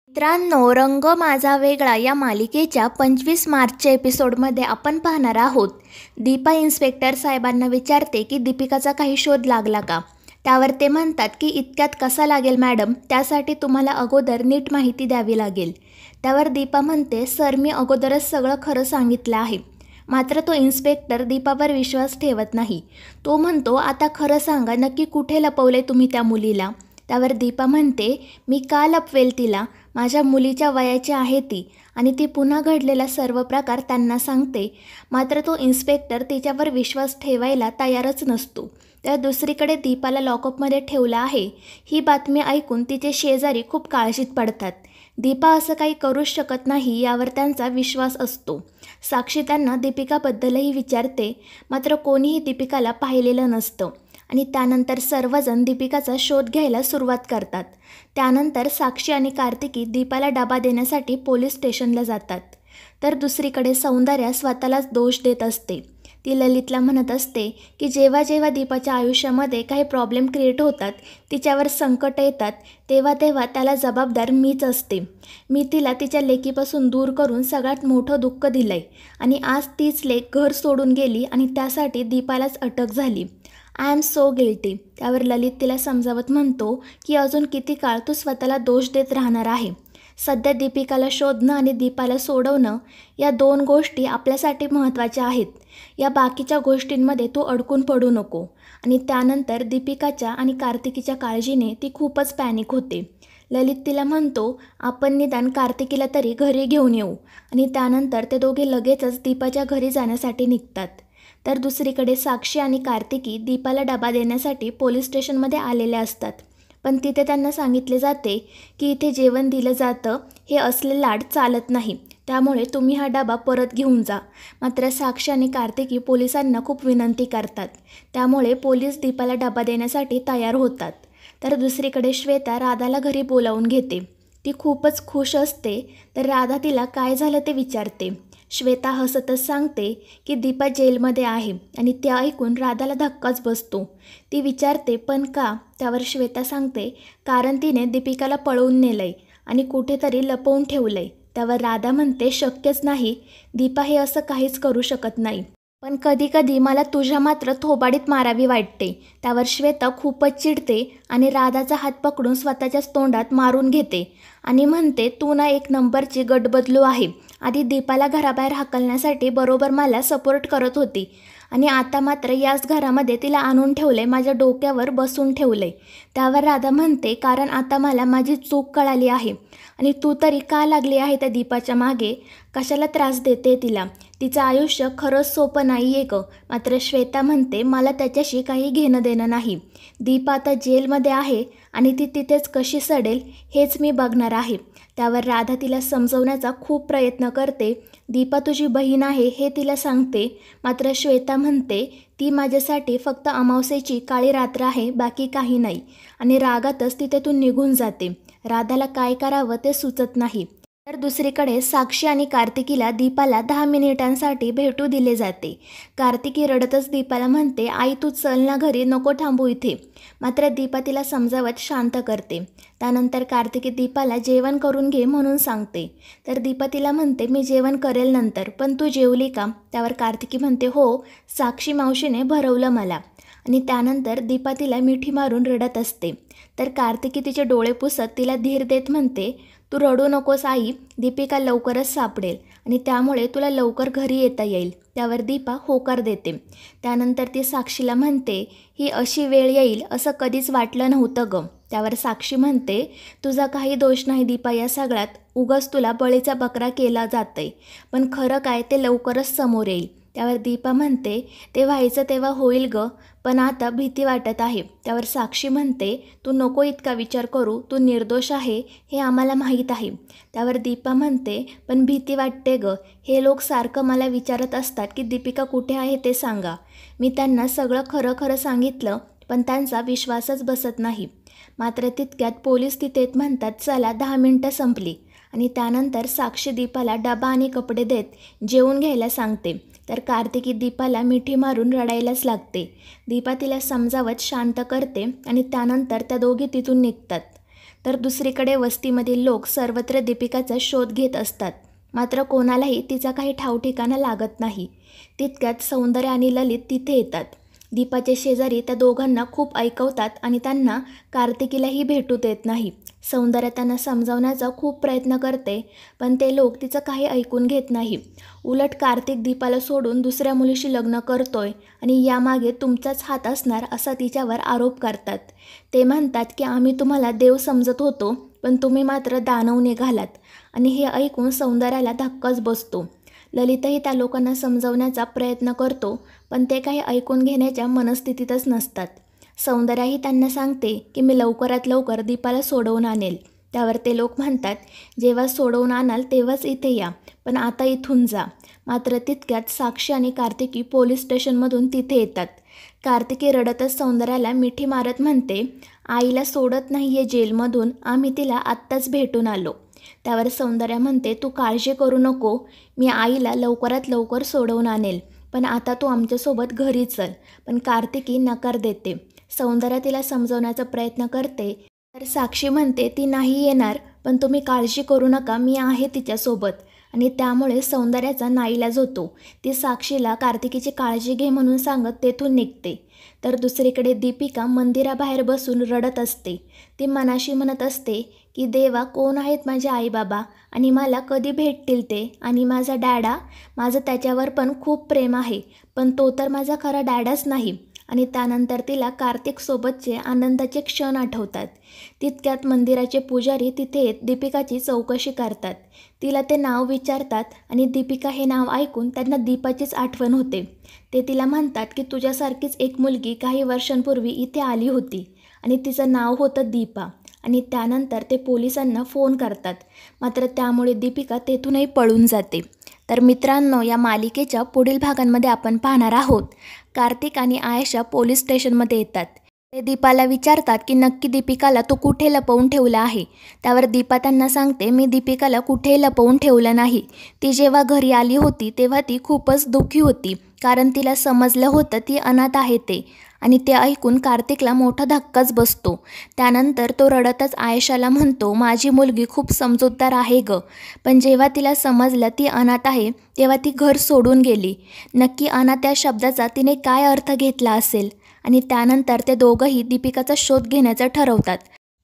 मित्रांनो, रंग माझा वेगळा या मालिकेच्या 25 मार्चच्या एपिसोडमध्ये आपण पाहणार आहोत. दीपा इन्स्पेक्टर साहेबांना विचारते की दीपिकाचा काही शोध लागला का. त्यावर ते म्हणतात की इतक्यात कसा लागेल मॅडम, त्यासाठी तुम्हाला अगोदर नीट माहिती द्यावी लागेल. त्यावर दीपा म्हणते, सर मी अगोदरच सगळं खरं सांगितलं आहे. मात्र तो इन्स्पेक्टर दीपावर विश्वास ठेवत नाही. तो म्हणतो, आता खरं सांगा, नक्की कुठे लपवले तुम्ही त्या मुलीला. त्यावर दीपा म्हणते, मी का लपवेल तिला, माझ्या मुलीच्या वयाची आहे ती आणि ती पुन्हा घडलेला सर्व प्रकार त्यांना सांगते. मात्र तो इन्स्पेक्टर तिच्यावर विश्वास ठेवायला तयारच नसतो. तर दुसरीकडे दीपाला लॉकअपमध्ये ठेवलं आहे ही बातमी ऐकून तिचे शेजारी खूप काळजीत पडतात. दीपा असं काही करूच शकत नाही यावर त्यांचा विश्वास असतो. साक्षी त्यांना दीपिकाबद्दलही विचारते, मात्र कोणीही दीपिकाला पाहिलेलं नसतं आणि त्यानंतर सर्वजण दीपिकाचा शोध घ्यायला सुरुवात करतात. त्यानंतर साक्षी आणि कार्तिकी दीपाला डबा देण्यासाठी पोलीस स्टेशनला जातात. तर दुसरीकडे सौंदर्या स्वतःलाच दोष देत असते. ती ललितला म्हणत असते की जेव्हा जेव्हा दीपाच्या आयुष्यामध्ये काही प्रॉब्लेम क्रिएट होतात, तिच्यावर संकट येतात, तेव्हा तेव्हा त्याला जबाबदार मीच असते. मी तिला तिच्या लेकीपासून दूर करून सगळ्यात मोठं दुःख दिलं आहे आणि आज तीच लेक घर सोडून गेली आणि त्यासाठी दीपालाच अटक झाली. I am so guilty. त्यावर ललित तिला समजावत म्हणतो की अजून किती काळ तू स्वतःला दोष देत राहणार आहे. सध्या दीपिकाला शोधणं आणि दीपाला सोडवणं या दोन गोष्टी आपल्यासाठी महत्त्वाच्या आहेत. या बाकीच्या गोष्टींमध्ये तू अडकून पडू नको. आणि त्यानंतर दीपिकाच्या आणि कार्तिकीच्या काळजीने ती खूपच पॅनिक होते. ललित तिला म्हणतो, आपण निदान कार्तिकीला तरी घरी घेऊन येऊ. आणि त्यानंतर ते दोघे लगेचच दीपाच्या घरी जाण्यासाठी निघतात. तर दुसरीकडे साक्षी आणि कार्तिकी दीपाला डबा देण्यासाठी पोलीस स्टेशनमध्ये आलेले असतात. पण तिथे त्यांना सांगितले जाते की इथे जेवण दिलं जातं हे असले लाड चालत नाही, त्यामुळे तुम्ही हा डबा परत घेऊन जा. मात्र साक्षी आणि कार्तिकी पोलिसांना खूप विनंती करतात. त्यामुळे पोलीस दीपाला डबा देण्यासाठी तयार होतात. तर दुसरीकडे श्वेता राधाला घरी बोलावून घेते. ती खूपच खुश असते. तर राधा तिला काय झालं ते विचारते. श्वेता हसतच सांगते की दीपा जेलमध्ये आहे आणि ते ऐकून राधाला धक्काच बसतो. ती विचारते, पण का. त्यावर श्वेता सांगते, कारण तिने दीपिकाला पळवून नेलंय आणि कुठेतरी लपवून ठेवलंय. त्यावर राधा म्हणते, शक्यच नाही, दीपा हे असं काहीच करू शकत नाही. पण कधी कधी मला तुझ्या मात्र थोबाडीत मारावी वाटते. त्यावर श्वेता खूपच चिडते आणि राधाचा हात पकडून स्वतःच्याच तोंडात मारून घेते आणि म्हणते, तू ना एक नंबरची गटबदलू आहे. आधी दीपाला घराबाहेर हाकलण्यासाठी बरोबर मला सपोर्ट करत होती आणि आता मात्र याच घरामध्ये तिला आणून ठेवले, माझ्या डोक्यावर बसून ठेवले. त्यावर राधा म्हणते, कारण आता मला माझी चूक कळाली आहे आणि तू तरी का लागली आहे त्या दीपाच्या मागे, कशाला त्रास देते तिला, तिचं आयुष्य खरंच सोपं नाही आहे गं. मात्र श्वेता म्हणते, मला त्याच्याशी काही घेणं देणं नाही. दीपा आता जेलमध्ये आहे आणि ती तिथेच कशी सडेल हेच मी बघणार आहे. त्यावर राधा तिला समजवण्याचा खूप प्रयत्न करते. दीपा तुझी बहीण आहे हे तिला सांगते. मात्र श्वेता म्हणते, ती माझ्यासाठी फक्त अमावस्येची काळी रात्र आहे, बाकी काही नाही. आणि रागातच ती तिथून निघून जाते. राधाला काय करावं ते सुचत नाही. तर दुसरीकडे साक्षी आणि कार्तिकीला दीपाला 10 मिनिटांसाठी भेटू दिले जाते. कार्तिकी रडतच दीपाला म्हणते, आई तू चल ना घरी, नको थांबू इथे. मात्र दीपा तिला समजावत शांत करते. त्यानंतर कार्तिकी दीपाला जेवण करून घे म्हणून सांगते. तर दीपा तिला म्हणते, मी जेवण करेल नंतर, पण तू जेवली का. त्यावर कार्तिकी म्हणते, हो, साक्षी मावशीने भरवलं मला. आणि त्यानंतर दीपा तिला मिठी मारून रडत असते. तर कार्तिकी तिचे डोळे पुसत तिला धीर देत म्हणते, तू रडू नकोस आई, दीपिका लवकरच सापडेल आणि त्यामुळे तुला लवकर घरी येता येईल. त्यावर दीपा होकार देते. त्यानंतर ती साक्षीला म्हणते, ही अशी वेळ येईल असं कधीच वाटलं नव्हतं गं. त्यावर साक्षी म्हणते, तुझा काही दोष नाही दीपा या सगळ्यात, उगाच तुला बळीचा बकरा केला जातंय, पण खरं काय ते लवकरच समोर येईल. त्यावर दीपा म्हणते, ते व्हायचं तेव्हा होईल गं, पण आता भीती वाटत आहे. त्यावर साक्षी म्हणते, तू नको इतका विचार करू, तू निर्दोष आहे हे आम्हाला माहीत आहे. त्यावर दीपा म्हणते, पण भीती वाटते गं, हे लोक सारखं मला विचारत असतात की दीपिका कुठे आहे ते सांगा. मी त्यांना सगळं खरं खरं सांगितलं, पण त्यांचा विश्वासच बसत नाही. मात्र तितक्यात पोलीस तिथे म्हणतात, चला 10 मिनिटं संपली. आणि त्यानंतर साक्षी दीपाला डबा आणि कपडे देत जेवून घ्यायला सांगते. तर कार्तिकी दीपाला मिठी मारून रडायलाच लागते. दीपा तिला समजावत शांत करते आणि त्यानंतर त्या दोघी तिथून निघतात. तर दुसरीकडे वस्तीमधील लोक सर्वत्र दीपिकाचा शोध घेत असतात, मात्र कोणालाही तिचा काही ठावठिकाणा लागत नाही. तितक्यात सौंदर्य आणि ललित तिथे येतात. दीपाचे शेजारी त्या दोघांना खूप ऐकवतात आणि त्यांना कार्तिकीलाही भेटू देत नाही. सौंदर्य त्यांना समजावण्याचा खूप प्रयत्न करते, पण ते लोक तिचं काही ऐकून घेत नाही. उलट कार्तिक दीपाला सोडून दुसऱ्या मुलीशी लग्न करतोय आणि यामागे तुमचाच हात असणार असा तिच्यावर आरोप करतात. ते म्हणतात की आम्ही तुम्हाला देव समजत होतो, पण तुम्ही मात्र दानव निघालात. आणि हे ऐकून सौंदर्याला धक्काच बसतो. ललितही त्या लोकांना समजवण्याचा प्रयत्न करतो, पण ते काही ऐकून घेण्याच्या मनस्थितीतच नसतात. सौंदर्याही त्यांना सांगते की मी लवकरात लवकर दीपाला सोडवून आणेल. त्यावर ते लोक म्हणतात, जेव्हा सोडवून आणाल तेव्हाच इथे या, पण आता इथून जा. मात्र तितक्यात साक्षी आणि कार्तिकी पोलीस स्टेशनमधून तिथे येतात. कार्तिकी रडतच सौंदर्याला मिठी मारत म्हणते, आईला सोडत नाहीये जेलमधून, आम्ही तिला आत्ताच भेटून आलो. त्यावर सौंदर्या म्हणते, तू काळजी करू नको, मी आईला लवकरात लवकर सोडवून आणेल, पण आता तू आमच्यासोबत घरी चल. पण कार्तिकी नकार देते. सौंदर्या तिला समजवण्याचा प्रयत्न करते, तर साक्षी म्हणते ती नाही येणार, पण तुम्ही काळजी करू नका, मी आहे तिच्यासोबत. आणि त्यामुळे सौंदर्याचा नाईलाज होतो. ती साक्षीला कार्तिकीची काळजी घे म्हणून सांगत तेथून निघते. तर दुसरीकडे दीपिका मंदिराबाहेर बसून रडत असते. ती मनाशी म्हणत असते की देवा, कोण आहेत माझे आईबाबा आणि मला कधी भेटतील ते, आणि माझा डॅडा, माझं त्याच्यावर पण खूप प्रेम आहे, पण तो तर माझा खरा डॅडाच नाही. आणि त्यानंतर तिला कार्तिकसोबतचे आनंदाचे क्षण आठवतात. तितक्यात मंदिराचे पुजारी तिथे येत दीपिकाची चौकशी करतात. तिला ते नाव विचारतात आणि दीपिका हे नाव ऐकून त्यांना दीपाचीच आठवण होते. ते तिला म्हणतात की तुझ्यासारखीच एक मुलगी काही वर्षांपूर्वी इथे आली होती आणि तिचं नाव होतं दीपा. आणि त्यानंतर ते पोलिसांना फोन करतात, मात्र त्यामुळे दीपिका तेथूनही पळून जाते. तर मित्रांनो, या मालिकेच्या पुढील भागांमध्ये आपण पाहणार आहोत, कार्तिक आणि आयशा पोलीस स्टेशनमध्ये येतात. ते दीपाला विचारतात की नक्की दीपिकाला तू कुठे लपवून ठेवलं आहे. त्यावर दीपा त्यांना सांगते, मी दीपिकाला कुठेही लपवून ठेवलं नाही. ती जेव्हा घरी आली होती तेव्हा ती खूपच दुःखी होती, कारण तिला समजलं होतं ती अनाथ आहे ते. आणि ते ऐकून कार्तिकला मोठा धक्काच बसतो. त्यानंतर तो रडतच आयशाला म्हणतो, माझी मुलगी खूप समजूतदार आहे गं, पण जेव्हा तिला समजलं ती अनाथ आहे तेव्हा ती घर सोडून गेली. नक्की अनाथ या शब्दाचा तिने काय अर्थ घेतला असेल. आणि त्यानंतर ते दोघंही दीपिकाचा शोध घेण्याचं ठरवतात.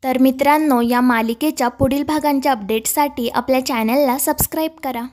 तर मित्रांनो, या मालिकेच्या पुढील भागांच्या अपडेट्ससाठी आपल्या चॅनलला सबस्क्राईब करा.